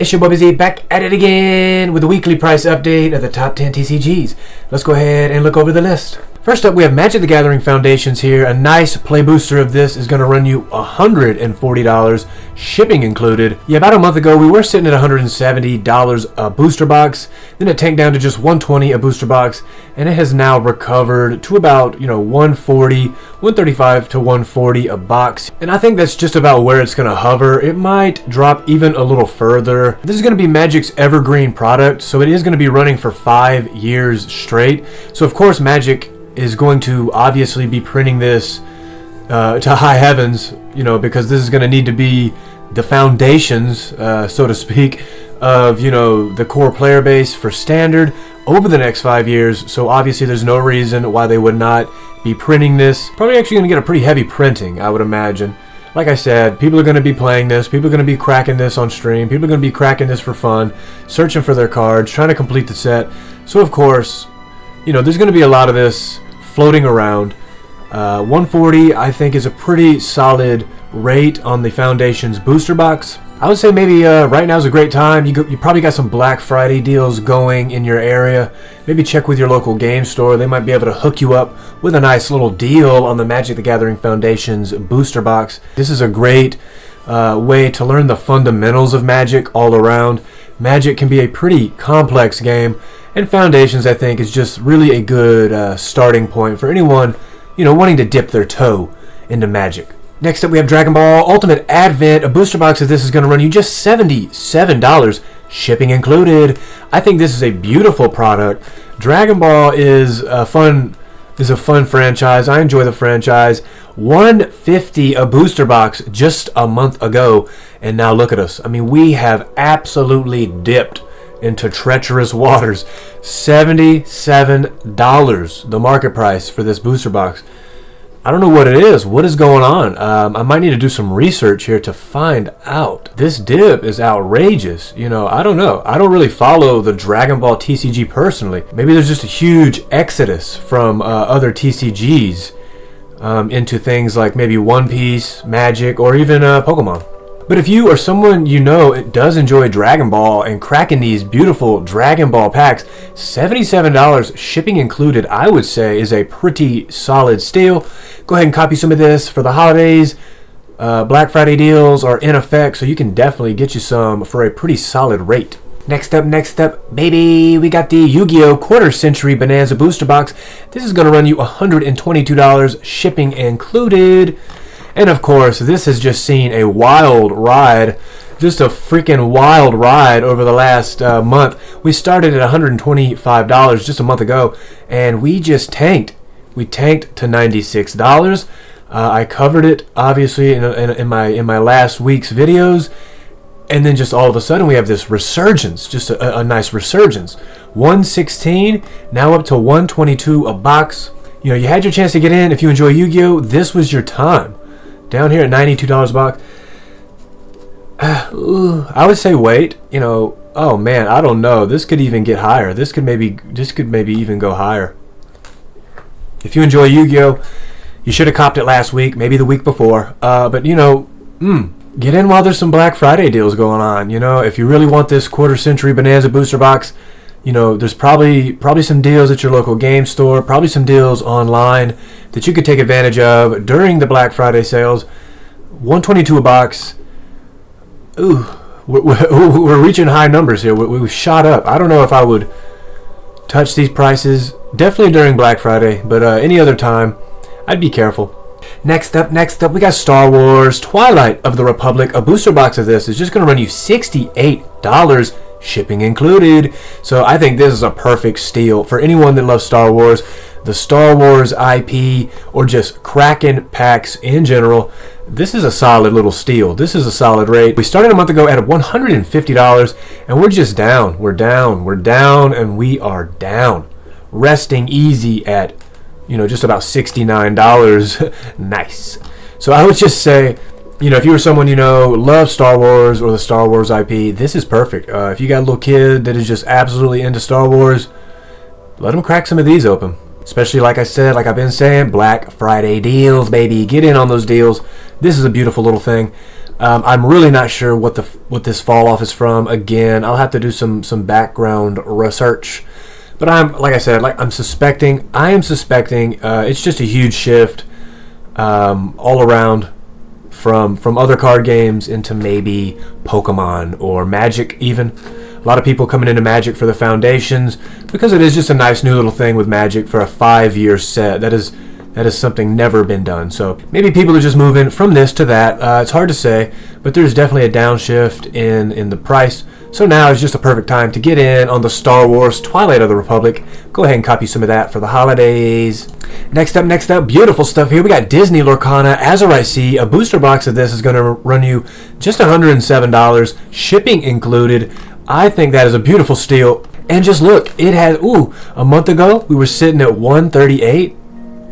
It's your boy Busy back at it again with a weekly price update of the top 10 TCGs. Let's go ahead and look over the list. First up, we have Magic the Gathering Foundations here. A nice play booster of this is going to run you $140, shipping included. Yeah, about a month ago, we were sitting at $170 a booster box. Then it tanked down to just $120 a booster box, and it has now recovered to about, $140, $135 to $140 a box. And I think that's just about where it's going to hover. It might drop even a little further. This is going to be Magic's evergreen product, so it is going to be running for 5 years straight. So of course, Magic is going to obviously be printing this to high heavens, because this is going to need to be the foundations, so to speak, of, the core player base for Standard over the next 5 years. So obviously there's no reason why they would not be printing this. Probably actually going to get a pretty heavy printing, I would imagine. Like I said, people are going to be playing this, people are going to be cracking this on stream, people are going to be cracking this for fun, searching for their cards, trying to complete the set. So of course, there's going to be a lot of this floating around. 140 I think is a pretty solid rate on the Foundations booster box. I would say maybe right now is a great time. You probably got some Black Friday deals going in your area. Maybe check with your local game store. They might be able to hook you up with a nice little deal on the Magic the Gathering Foundations booster box. This is a great way to learn the fundamentals of Magic all around. Magic can be a pretty complex game, and Foundations, I think, is just really a good starting point for anyone, wanting to dip their toe into Magic. Next up, we have Dragon Ball Ultimate Advent. A booster box of this is going to run you just $77, shipping included. I think this is a beautiful product. Dragon Ball is a fun franchise. I enjoy the franchise. $150 a booster box just a month ago, and now look at us. I mean, we have absolutely dipped into treacherous waters. $77, the market price for this booster box. I don't know what it is. What is going on? I might need to do some research here to find out. This dip is outrageous. I don't know. I don't really follow the Dragon Ball TCG personally. Maybe there's just a huge exodus from other TCGs into things like maybe One Piece, Magic, or even Pokemon. But if you or someone does enjoy Dragon Ball and cracking these beautiful Dragon Ball packs, $77 shipping included, I would say, is a pretty solid steal. Go ahead and copy some of this for the holidays. Black Friday deals are in effect, so you can definitely get you some for a pretty solid rate. Next up, baby, we got the Yu-Gi-Oh! Quarter Century Bonanza Booster Box. This is going to run you $122, shipping included. And of course, this has just seen a wild ride, just a freaking wild ride over the last month. We started at $125 just a month ago, and we just tanked. We tanked to $96. I covered it, obviously, in my last week's videos. And then just all of a sudden, we have this resurgence, just a nice resurgence. $116, now up to $122 a box. You had your chance to get in. If you enjoy Yu-Gi-Oh!, this was your time. Down here at $92 a box. I would say wait. Oh man, I don't know. This could even get higher. This could maybe even go higher. If you enjoy Yu-Gi-Oh!, you should have copped it last week, maybe the week before. But get in while there's some Black Friday deals going on. If you really want this Quarter Century Bonanza booster box, there's probably some deals at your local game store, probably some deals online that you could take advantage of during the Black Friday sales. $122 a box. Ooh, we're reaching high numbers here. We've shot up. I don't know if I would touch these prices. Definitely during Black Friday, but any other time, I'd be careful. Next up, we got Star Wars Twilight of the Republic. A booster box of this is just going to run you $68, shipping included. So I think this is a perfect steal for anyone that loves Star Wars, the Star Wars IP, or just cracking packs in general. This is a solid little steal. This is a solid rate. We started a month ago at $150, and we're just down. We're down, and we are down. Resting easy at, just about $69. Nice. So I would just say, if you were someone loves Star Wars or the Star Wars IP, this is perfect. If you got a little kid that is just absolutely into Star Wars, let them crack some of these open. Especially, like I said, like I've been saying, Black Friday deals, baby. Get in on those deals. This is a beautiful little thing. I'm really not sure what this fall off is from. Again, I'll have to do some background research. But like I said, I am suspecting it's just a huge shift all around from other card games into maybe Pokemon or Magic even. A lot of people coming into Magic for the Foundations because it is just a nice new little thing with Magic for a 5-year set. That is something never been done. So maybe people are just moving from this to that. It's hard to say, but there's definitely a downshift in the price. So now is just a perfect time to get in on the Star Wars Twilight of the Republic. Go ahead and copy some of that for the holidays. Next up, beautiful stuff here. We got Disney Lorcana Azarice. A booster box of this is going to run you just $107, shipping included. I think that is a beautiful steal. And just look, it has, a month ago we were sitting at $138,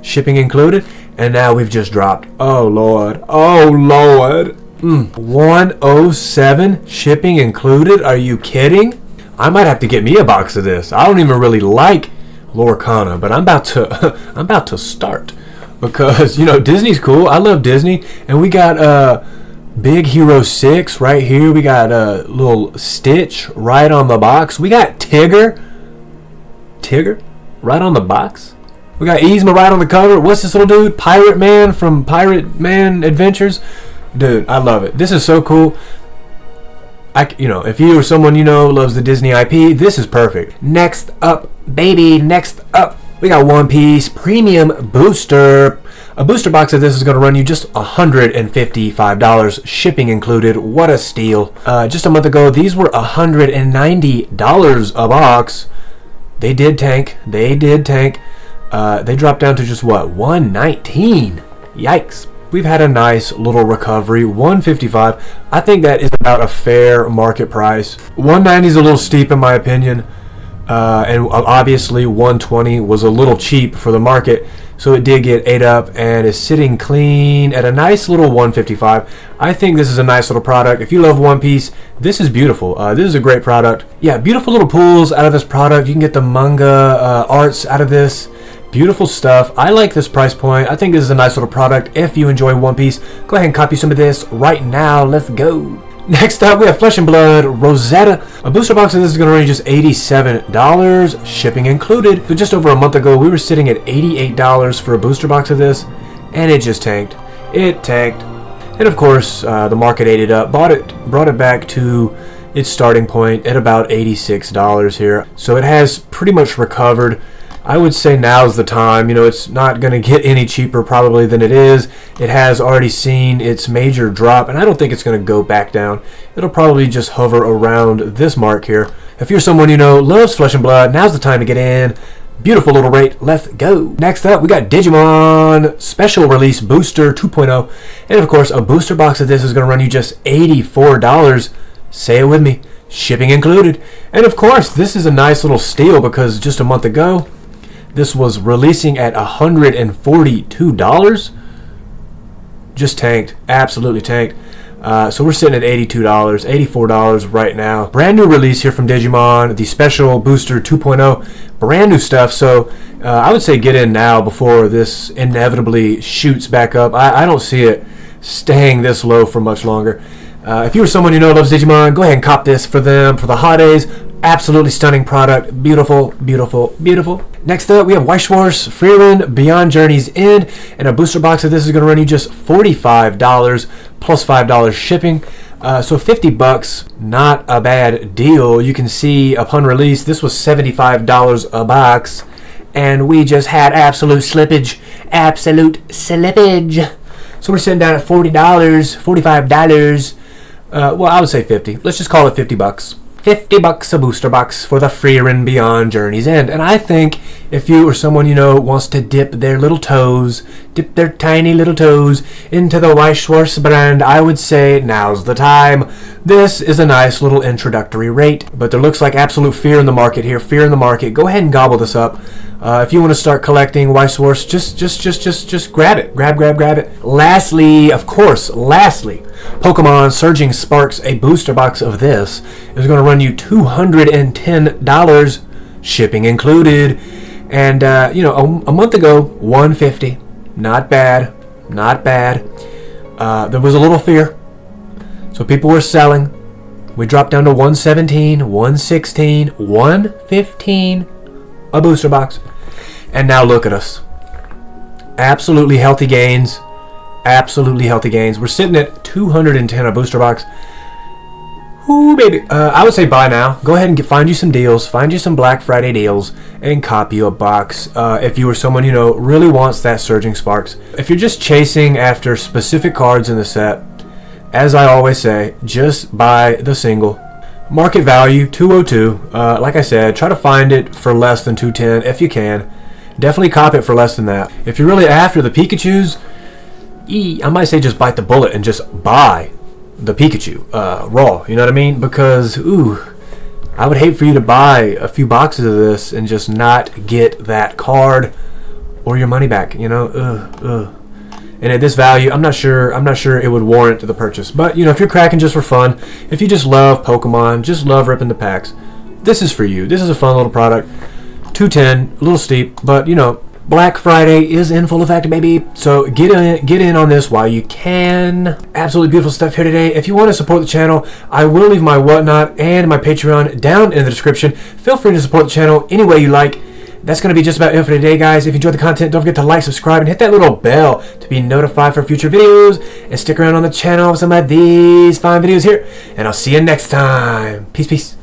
shipping included, and now we've just dropped. Oh Lord. 107 shipping included. Are you kidding? I might have to get me a box of this. I don't even really like Lorcana, but I'm about to start because Disney's cool. I love Disney, and we got Big Hero 6 right here. We got a little Stitch right on the box. We got Tigger right on the box. We got Yzma right on the cover. What's this little dude? Pirate Man from Pirate Man Adventures. Dude, I love it. This is so cool. If you or someone loves the Disney IP, this is perfect. Next up, we got One Piece Premium Booster. A booster box of this is going to run you just $155, shipping included. What a steal. Just a month ago, these were $190 a box. They did tank. They dropped down to just $119. Yikes. We've had a nice little recovery. $155. I think that is about a fair market price. $190 is a little steep in my opinion. And obviously $120 was a little cheap for the market. So it did get ate up and is sitting clean at a nice little $155. I think this is a nice little product. If you love One Piece, this is beautiful. This is a great product. Yeah, beautiful little pools out of this product. You can get the manga arts out of this. Beautiful stuff. I like this price point. I think this is a nice little product. If you enjoy One Piece, go ahead and copy some of this right now. Let's go. Next up, we have Flesh and Blood Rosetta. A booster box of this is going to run you just $87, shipping included. So just over a month ago, we were sitting at $88 for a booster box of this, and it just tanked. It tanked. And of course, the market ate it up, brought it back to its starting point at about $86 here. So it has pretty much recovered. I would say now's the time. It's not going to get any cheaper probably than it is. It has already seen its major drop, and I don't think it's going to go back down. It'll probably just hover around this mark here. If you're someone loves Flesh and Blood, now's the time to get in. Beautiful little rate. Let's go. Next up, we got Digimon Special Release Booster 2.0. And of course, a booster box of this is going to run you just $84. Say it with me. Shipping included. And of course, this is a nice little steal because just a month ago, this was releasing at $142. Just tanked. Absolutely tanked. So we're sitting at $82, $84 right now. Brand new release here from Digimon, the Special Booster 2.0. Brand new stuff. So I would say get in now before this inevitably shoots back up. I don't see it staying this low for much longer. If you are someone loves Digimon, go ahead and cop this for them for the holidays. Absolutely stunning product. Beautiful, beautiful, beautiful. Next up, we have Weiss Frieren Beyond Journey's End. And a booster box of this is going to run you just $45 plus $5 shipping. So $50, not a bad deal. You can see upon release, this was $75 a box. And we just had absolute slippage. Absolute slippage. So we're sitting down at $40, $45. Well, I would say 50. Let's just call it $50. $50 a booster box for the Frieren Beyond Journey's End. And I think if you or someone wants to dip their tiny little toes into the Weiss brand, I would say now's the time. This is a nice little introductory rate, but there looks like absolute fear in the market here. Fear in the market. Go ahead and gobble this up. If you want to start collecting Weiss, just grab it. Grab it. Lastly, Pokemon Surging Sparks, a booster box of this is going to run you $210, shipping included. And, a month ago, $150. Not bad. There was a little fear. So people were selling. We dropped down to 117, 116, 115 a booster box. And now look at us. Absolutely healthy gains. Absolutely healthy gains. We're sitting at 210 a booster box. Ooh, baby. I would say buy now. Go ahead and find you some deals. Find you some Black Friday deals and copy you a box. If you are someone, really wants that Surging Sparks. If you're just chasing after specific cards in the set, as I always say, just buy the single. Market value, 202. Like I said, try to find it for less than 210 if you can. Definitely cop it for less than that. If you're really after the Pikachus, I might say just bite the bullet and just buy the Pikachu raw, you know what I mean? Because I would hate for you to buy a few boxes of this and just not get that card or your money back, And at this value, I'm not sure it would warrant the purchase. But if you're cracking just for fun, if you just love Pokemon, just love ripping the packs, this is for you. This is a fun little product. 210, a little steep, but Black Friday is in full effect, baby. So get in on this while you can. Absolutely beautiful stuff here today. If you want to support the channel, I will leave my whatnot and my Patreon down in the description. Feel free to support the channel any way you like. That's going to be just about it for today, guys. If you enjoyed the content, don't forget to like, subscribe, and hit that little bell to be notified for future videos. And stick around on the channel for some of these fine videos here. And I'll see you next time. Peace, peace.